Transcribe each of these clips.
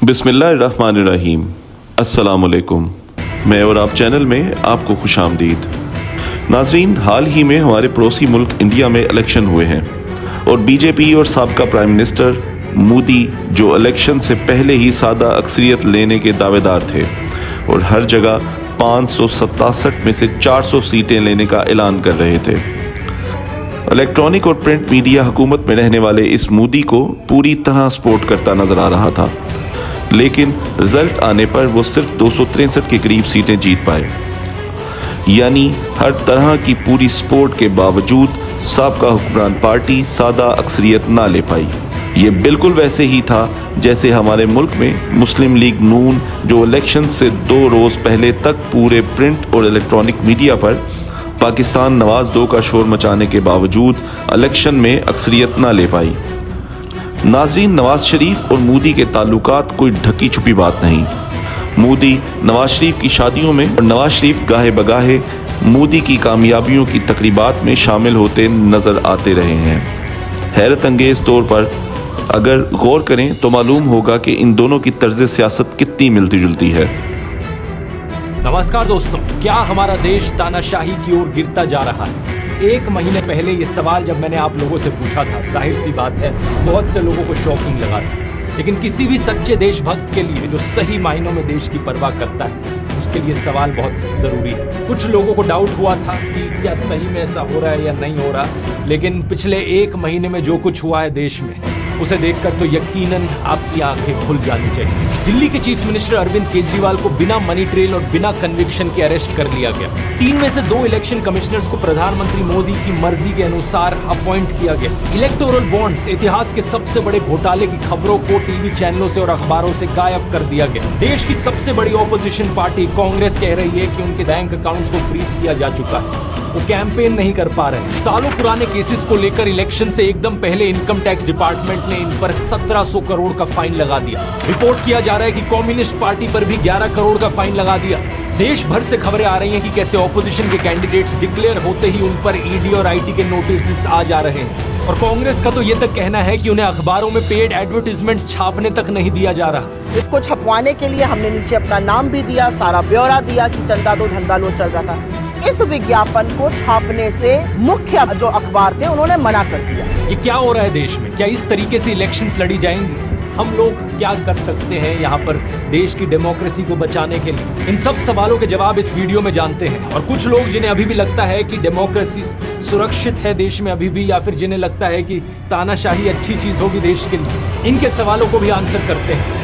बिस्मिल्लाहिर्रहमानिर्रहीम। अस्सलामुअलैकुम। मैं और आप चैनल में आपको खुशामदीद। नाजरीन, हाल ही में हमारे पड़ोसी मुल्क इंडिया में इलेक्शन हुए हैं और बीजेपी और साबका प्राइम मिनिस्टर मोदी, जो इलेक्शन से पहले ही सादा अक्सरियत लेने के दावेदार थे और हर जगह 567 में से 400 सीटें लेने का ऐलान कर रहे थे। इलेक्ट्रॉनिक और प्रिंट मीडिया हुकूमत में रहने वाले इस मोदी को पूरी तरह सपोर्ट करता नजर आ रहा था, लेकिन रिजल्ट आने पर वो सिर्फ 263 के करीब सीटें जीत पाए। यानी हर तरह की पूरी सपोर्ट के बावजूद साबका हुक्मरान पार्टी सादा अक्सरियत ना ले पाई। ये बिल्कुल वैसे ही था जैसे हमारे मुल्क में मुस्लिम लीग नून, जो इलेक्शन से 2 रोज पहले तक पूरे प्रिंट और इलेक्ट्रॉनिक मीडिया पर पाकिस्तान नवाज 2 का शोर मचाने के बावजूद इलेक्शन में अक्सरियत ना ले पाई। नाजरीन, नवाज शरीफ और मोदी के ताल्लुकात कोई ढकी छुपी बात नहीं। मोदी नवाज शरीफ की शादियों में और नवाज शरीफ गाहे बगाहे मोदी की कामयाबियों की तकरीबात में शामिल होते नजर आते रहे हैं। हैरत अंगेज तौर पर अगर गौर करें तो मालूम होगा कि इन दोनों की तर्ज सियासत कितनी मिलती जुलती है। नमस्कार दोस्तों, क्या हमारा देश तानाशाही की ओर गिरता जा रहा है? 1 महीने पहले ये सवाल जब मैंने आप लोगों से पूछा था, जाहिर सी बात है बहुत से लोगों को शॉकिंग लगा था, लेकिन किसी भी सच्चे देशभक्त के लिए जो सही मायनों में देश की परवाह करता है, उसके लिए सवाल बहुत जरूरी है। कुछ लोगों को डाउट हुआ था कि क्या सही में ऐसा हो रहा है या नहीं हो रहा, लेकिन पिछले 1 महीने में जो कुछ हुआ है देश में, उसे देखकर तो यकीनन आपकी आंखें खुल जानी चाहिए। दिल्ली के चीफ मिनिस्टर अरविंद केजरीवाल को बिना मनी ट्रेल और बिना कन्विक्शन के अरेस्ट कर लिया गया। 3 में से 2 इलेक्शन कमिश्नर्स को प्रधानमंत्री मोदी की मर्जी के अनुसार अपॉइंट किया गया। इलेक्टोरल बॉन्ड्स, इतिहास के सबसे बड़े घोटाले की खबरों को टीवी चैनलों से और अखबारों से गायब कर दिया गया। देश की सबसे बड़ी ऑपोजिशन पार्टी कांग्रेस कह रही है कि उनके बैंक अकाउंट्स को फ्रीज किया जा चुका है, वो कैंपेन नहीं कर पा रहे। सालों पुराने केसेस को लेकर इलेक्शन से एकदम पहले इनकम टैक्स डिपार्टमेंट ने इन पर 1700 करोड़ का फाइन लगा दिया। रिपोर्ट किया जा रहा है कि कम्युनिस्ट पार्टी पर भी 11 करोड़ का फाइन लगा दिया। देश भर से खबरें आ रही हैं कि कैसे ऑपोजिशन के कैंडिडेट्स डिक्लेयर होते ही उन पर ईडी और आईटी के नोटिस आ जा रहे हैं। और कांग्रेस का तो ये तक कहना है कि उन्हें अखबारों में पेड एडवर्टाइजमेंट्स छापने तक नहीं दिया जा रहा। इसको छपवाने के लिए हमने नीचे अपना नाम भी दिया, सारा ब्यौरा दिया कि चंदा दो धंधा लो चल रहा था। इस विज्ञापन को छापने से मुख्य जो अखबार थे उन्होंने मना कर दिया। ये क्या हो रहा है देश में? क्या इस तरीके से इलेक्शंस लड़ी जाएंगी? हम लोग क्या कर सकते हैं यहाँ पर देश की डेमोक्रेसी को बचाने के लिए? इन सब सवालों के जवाब इस वीडियो में जानते हैं। और कुछ लोग जिन्हें अभी भी लगता है कि डेमोक्रेसी सुरक्षित है देश में अभी भी, या फिर जिन्हें लगता है कि तानाशाही अच्छी चीज होगी देश के लिए, इनके सवालों को भी आंसर करते हैं।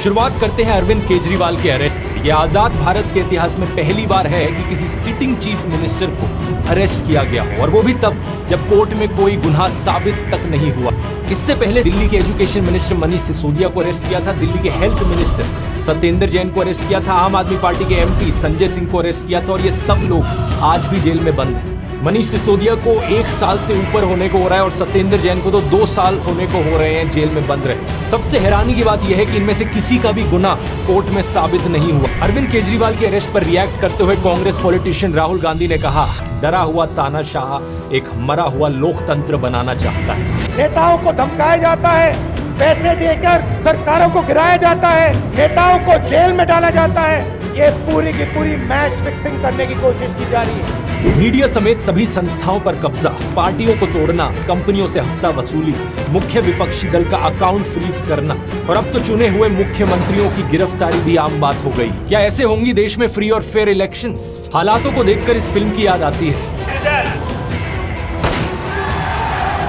शुरुआत करते हैं अरविंद केजरीवाल के अरेस्ट से। यह आजाद भारत के इतिहास में पहली बार है कि किसी सिटिंग चीफ मिनिस्टर को अरेस्ट किया गया हो, और वो भी तब जब कोर्ट में कोई गुनाह साबित तक नहीं हुआ। इससे पहले दिल्ली के एजुकेशन मिनिस्टर मनीष सिसोदिया को अरेस्ट किया था, दिल्ली के हेल्थ मिनिस्टर सत्येंद्र जैन को अरेस्ट किया था, आम आदमी पार्टी के एमपी संजय सिंह को अरेस्ट किया था, और ये सब लोग आज भी जेल में बंद हैं। मनीष सिसोदिया को 1 साल से ऊपर होने को हो रहा है और सत्येंद्र जैन को तो 2 साल होने को हो रहे हैं जेल में बंद रहे। सबसे हैरानी की बात यह है कि इनमें से किसी का भी गुनाह कोर्ट में साबित नहीं हुआ। अरविंद केजरीवाल के अरेस्ट पर रिएक्ट करते हुए कांग्रेस पॉलिटिशियन राहुल गांधी ने कहा, डरा हुआ तानाशाह एक मरा हुआ लोकतंत्र बनाना चाहता है। नेताओं को धमकाया जाता है, पैसे देकर सरकारों को गिराया जाता है, नेताओं को जेल में डाला जाता है। ये पूरी की पूरी मैच फिक्सिंग करने की कोशिश की जा रही है। मीडिया समेत सभी संस्थाओं पर कब्जा, पार्टियों को तोड़ना, कंपनियों से हफ्ता वसूली, मुख्य विपक्षी दल का अकाउंट फ्रीज करना, और अब तो चुने हुए मुख्यमंत्रियों की गिरफ्तारी भी आम बात हो गई। क्या ऐसे होंगी देश में फ्री और फेयर इलेक्शंस? हालातों को देखकर इस फिल्म की याद आती है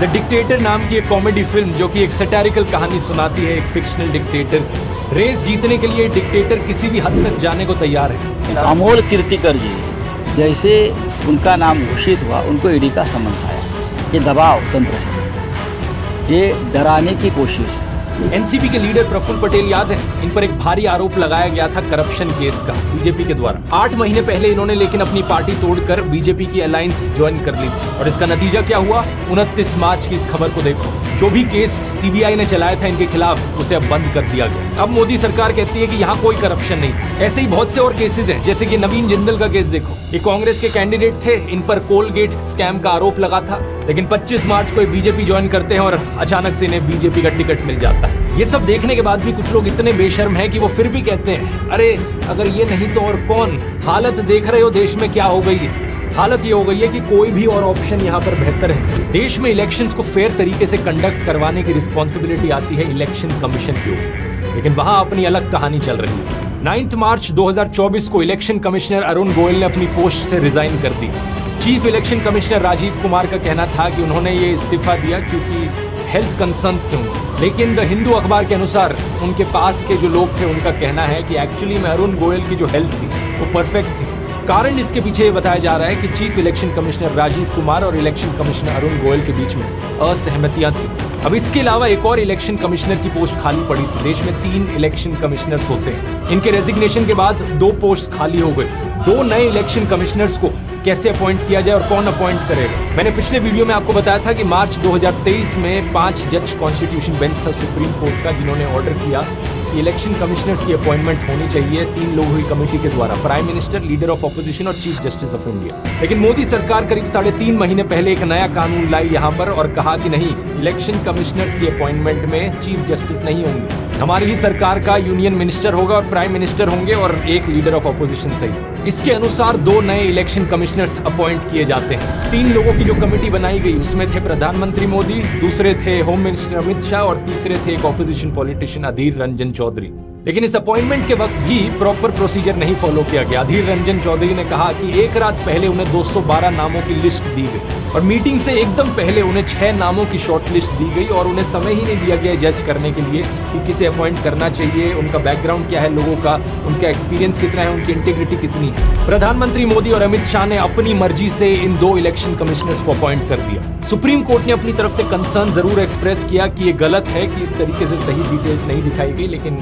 द डिक्टेटर नाम की एक कॉमेडी फिल्म, जो कि एक सैटारिकल कहानी सुनाती है एक फिक्शनल डिक्टेटर की। रेस जीतने के लिए डिक्टेटर किसी भी हद तक जाने को तैयार है। अमोल कीर्तिकर जी, जैसे उनका नाम घोषित हुआ, उनको ईडी का समन्स आया। ये दबाव तंत्र है, ये डराने की कोशिश है। एनसीपी के लीडर प्रफुल्ल पटेल, याद है, इन पर एक भारी आरोप लगाया गया था करप्शन केस का बीजेपी के द्वारा। 8 महीने पहले इन्होंने लेकिन अपनी पार्टी तोड़कर बीजेपी की अलायंस ज्वाइन कर ली थी, और इसका नतीजा क्या हुआ? 29 मार्च की इस खबर को देखो। जो भी केस सीबीआई ने चलाया था इनके खिलाफ उसे अब बंद कर दिया गया। अब मोदी सरकार कहती है कि यहाँ कोई करप्शन नहीं थी। ऐसे ही बहुत से और केसेस हैं, जैसे कि नवीन जिंदल का केस देखो। ये कांग्रेस के कैंडिडेट थे, इन पर कोलगेट स्कैम का आरोप लगा था, लेकिन 25 मार्च को बीजेपी ज्वाइन करते हैं और अचानक से इन्हें बीजेपी का टिकट मिल जाता है। ये सब देखने के बाद भी कुछ लोग इतने बेशर्म हैं कि वो फिर भी कहते हैं, अरे अगर ये नहीं तो और कौन। हालत देख रहे हो देश में क्या हो गई है। हालत ये हो गई है कि कोई भी और ऑप्शन यहाँ पर बेहतर है। देश में इलेक्शंस को फेयर तरीके से कंडक्ट करवाने की रिस्पॉन्सिबिलिटी आती है इलेक्शन कमीशन की ओर, लेकिन वहां अपनी अलग कहानी चल रही है। 9 मार्च 2024 को इलेक्शन कमिश्नर अरुण गोयल ने अपनी पोस्ट से रिजाइन कर दी। Chief election commissioner Rajiv Kumar का कहना था कि उन्होंने ये इस्तीफा दिया क्योंकि हेल्थ कंसर्न्स थे उनके, लेकिन द हिंदू अखबार के अनुसार उनके पास के जो लोग थे उनका कहना है कि एक्चुअली में अरुण गोयल की जो हेल्थ थी वो परफेक्ट थी। कारण इसके पीछे ये बताया जा रहा है कि chief election commissioner Rajiv Kumar और इलेक्शन कमिश्नर अरुण गोयल के बीच में असहमतियां थी। अब इसके अलावा एक और इलेक्शन कमिश्नर की पोस्ट खाली पड़ी थी। देश में 3 इलेक्शन कमिश्नर्स होते हैं। इनके रेजिग्नेशन के बाद 2 पोस्ट खाली हो गई। 2 नए इलेक्शन कमिश्नर्स को कैसे अपॉइंट किया जाए और कौन अपॉइंट करेगा। मैंने पिछले वीडियो में आपको बताया था कि मार्च 2023 में 5 जज कॉन्स्टिट्यूशन बेंच था सुप्रीम कोर्ट का, जिन्होंने ऑर्डर किया कि इलेक्शन कमिश्नर्स की अपॉइंटमेंट होनी चाहिए 3 लोगों की कमेटी के द्वारा, prime minister, leader of opposition और चीफ जस्टिस ऑफ इंडिया। लेकिन मोदी सरकार करीब 3.5 महीने पहले एक नया कानून लाई यहाँ पर और कहा कि नहीं, इलेक्शन कमिश्नर्स की अपॉइंटमेंट में चीफ जस्टिस नहीं होंगे, हमारी ही सरकार का यूनियन मिनिस्टर होगा और प्राइम मिनिस्टर होंगे और एक लीडर ऑफ ऑपोजिशन सही। इसके अनुसार 2 नए इलेक्शन कमिश्नर्स अपॉइंट किए जाते हैं। 3 लोगों की जो कमेटी बनाई गई उसमें थे प्रधानमंत्री मोदी, दूसरे थे होम मिनिस्टर अमित शाह और तीसरे थे एक ऑपोजिशन पॉलिटिशियन अधीर रंजन चौधरी। लेकिन इस अपॉइंटमेंट के वक्त भी प्रॉपर प्रोसीजर नहीं फॉलो किया गया। अधीर रंजन चौधरी ने कहा कि एक रात पहले उन्हें 212 नामों की लिस्ट दी गई और मीटिंग से एकदम पहले उन्हें 6 नामों की शॉर्ट लिस्ट दी गई और उन्हें समय ही नहीं दिया गया जज करने के लिए कि किसे अपॉइंट करना चाहिए, उनका बैकग्राउंड क्या है, लोगों का उनका एक्सपीरियंस कितना है, उनकी इंटीग्रिटी कितनी है। प्रधानमंत्री मोदी और अमित शाह ने अपनी मर्जी से इन 2 इलेक्शन कमिश्नर्स को अपॉइंट कर दिया। सुप्रीम कोर्ट ने अपनी तरफ से कंसर्न जरूर एक्सप्रेस किया कि ये गलत है कि इस तरीके से सही डिटेल्स नहीं दिखाई गई, लेकिन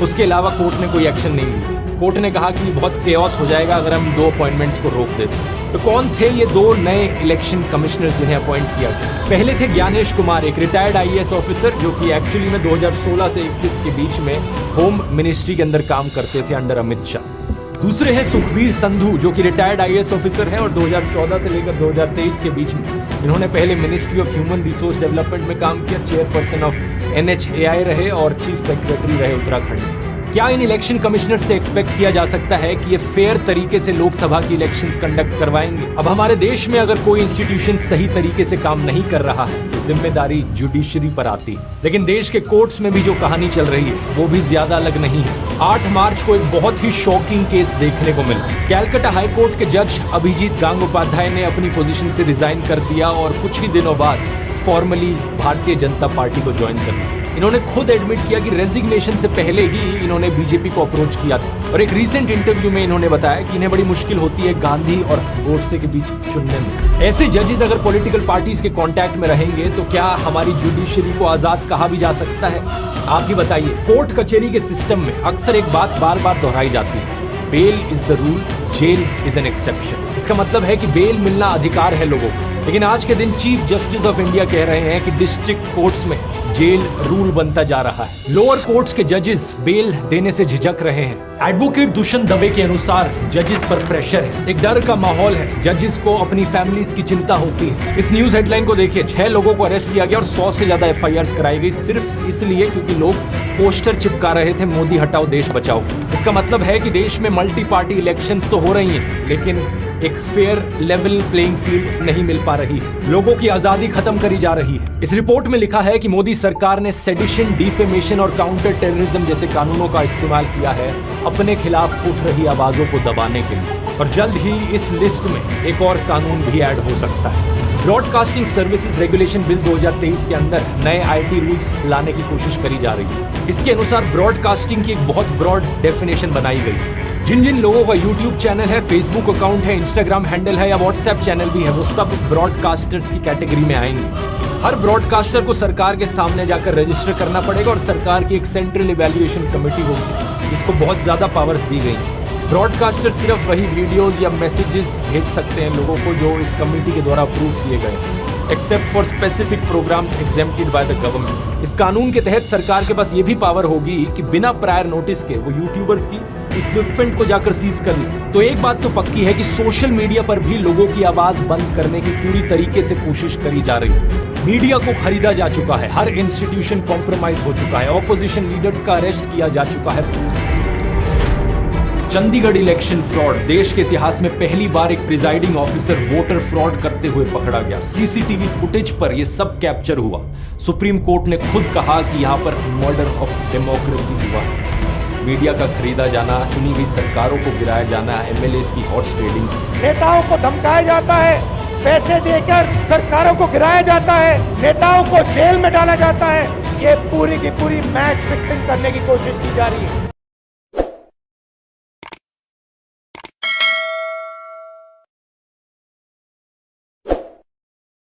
उसके अलावा कोर्ट ने कोई एक्शन नहीं लिया। कोर्ट ने कहा कि बहुत केओस हो जाएगा अगर हम 2 अपॉइंटमेंट्स को रोक देते। तो कौन थे ये 2 नए इलेक्शन कमिश्नर्स जिन्हें अपॉइंट किया गया? पहले थे ज्ञानेश कुमार, एक रिटायर्ड IAS ऑफिसर जो कि एक्चुअली में 2016 से 21 के बीच में होम मिनिस्ट्री के अंदर काम करते थे अंडर अमित शाह। दूसरे हैं सुखबीर संधू जो कि रिटायर्ड IAS ऑफिसर हैं और 2014 से लेकर 2023 के बीच में इन्होंने पहले ministry of human resource development में काम किया, चेयरपर्सन ऑफ NHAI रहे और चीफ सेक्रेटरी रहे उत्तराखंड। क्या इन इलेक्शन कमिश्नर से एक्सपेक्ट किया जा सकता है कि ये फेयर तरीके से लोकसभा की इलेक्शंस कंडक्ट करवाएंगे? अब हमारे देश में अगर कोई इंस्टीट्यूशन सही तरीके से काम नहीं कर रहा है तो जिम्मेदारी जुडिशरी पर आती है। लेकिन देश के कोर्ट्स में भी जो कहानी चल रही है वो भी ज्यादा अलग नहीं है। 8 मार्च को एक बहुत ही शॉकिंग केस देखने को मिला। कैलकाटा हाई कोर्ट के जज अभिजीत गांगोपाध्याय ने अपनी पोजीशन से रिजाइन कर दिया और कुछ ही दिनों बाद फॉर्मली भारतीय जनता पार्टी को ज्वाइन कर लिया। इन्होंने खुद एडमिट किया कि रेजिग्नेशन से पहले ही इन्होंने बीजेपी को अप्रोच किया था और एक रीसेंट इंटरव्यू में इन्होंने बताया कि इन्हें बड़ी मुश्किल होती है गांधी और गोडसे के बीच चुनने में। ऐसे जजेस अगर पॉलिटिकल पार्टीज के कांटेक्ट में रहेंगे तो क्या हमारी जुडिशरी को आजाद कहा भी जा सकता है? आप ही बताइए। कोर्ट कचहरी के सिस्टम में अक्सर एक बात बार बार दोहराई जाती है, bail is the rule, jail is an exception. इसका मतलब है कि बेल मिलना अधिकार है लोगों को, लेकिन आज के दिन चीफ जस्टिस ऑफ इंडिया कह रहे हैं कि डिस्ट्रिक्ट कोर्ट्स में जेल रूल बनता जा रहा है। लोअर कोर्ट्स के जजेस बेल देने से झिझक रहे हैं। एडवोकेट दुष्यंत दवे के अनुसार जजेस पर प्रेशर है, एक डर का माहौल है, जजेस को अपनी फैमिलीज की चिंता होती है। इस न्यूज हेडलाइन को देखिए, 6 लोगों को अरेस्ट किया गया और 100 से ज्यादा FIRs कराई गई सिर्फ इसलिए क्योंकि लोग पोस्टर चिपका रहे थे मोदी हटाओ देश बचाओ। इसका मतलब है कि देश में मल्टी पार्टी इलेक्शंस तो हो रही हैं, लेकिन एक फेयर लेवल प्लेइंग फील्ड नहीं मिल पा रही है, लोगों की आजादी खत्म करी जा रही है। इस रिपोर्ट में लिखा है कि मोदी सरकार ने सेडिशन, डिफेमेशन और काउंटर टेररिज्म जैसे कानूनों का इस्तेमाल किया है अपने खिलाफ उठ रही आवाजों को दबाने के लिए, और जल्द ही इस लिस्ट में एक और कानून भी ऐड हो सकता है। ब्रॉडकास्टिंग सर्विसेज रेगुलेशन बिल 2023 के अंदर नए IT रूल्स लाने की कोशिश करी जा रही है। इसके अनुसार ब्रॉडकास्टिंग की एक बहुत ब्रॉड डेफिनेशन बनाई गई। जिन जिन लोगों का YouTube चैनल है, Facebook अकाउंट है, Instagram हैंडल है या WhatsApp चैनल भी है, वो सब ब्रॉडकास्टर्स की कैटेगरी में आएंगे। हर ब्रॉडकास्टर को सरकार के सामने जाकर रजिस्टर करना पड़ेगा और सरकार की एक सेंट्रल इवैल्यूएशन कमेटी होगी जिसको बहुत ज्यादा पावर्स दी गई हैं। ब्रॉडकास्टर सिर्फ वही वीडियोस या मैसेजेस भेज सकते हैं लोगों को जो इस कमेटी के द्वारा अप्रूव किए गए। except for specific programs exempted by the government. इस कानून के तहत सरकार के पास ये भी पावर होगी कि बिना प्रायर नोटिस के वो यूट्यूबर्स की इक्विपमेंट को जाकर सीज कर ले। तो एक बात तो पक्की है कि सोशल मीडिया पर भी लोगों की आवाज बंद करने की पूरी तरीके से कोशिश करी जा रही है। मीडिया को खरीदा जा चुका है, हर इंस्टीट्यूशन कॉम्प्रोमाइज हो चुका है, ऑपोजिशन लीडर्स का अरेस्ट किया जा चुका है। चंडीगढ़ इलेक्शन फ्रॉड, देश के इतिहास में पहली बार एक प्रिजाइडिंग ऑफिसर वोटर फ्रॉड करते हुए पकड़ा गया। सीसीटीवी फुटेज पर यह सब कैप्चर हुआ। सुप्रीम कोर्ट ने खुद कहा कि यहाँ पर मर्डर ऑफ डेमोक्रेसी हुआ। मीडिया का खरीदा जाना, चुनी गई सरकारों को गिराया जाना, एमएलएस की हॉर्स ट्रेडिंग, नेताओं को धमकाया जाता है, पैसे देकर सरकारों को गिराया जाता है, नेताओं को जेल में डाला जाता है। ये पूरी की पूरी मैच फिक्सिंग करने की कोशिश की जा रही है।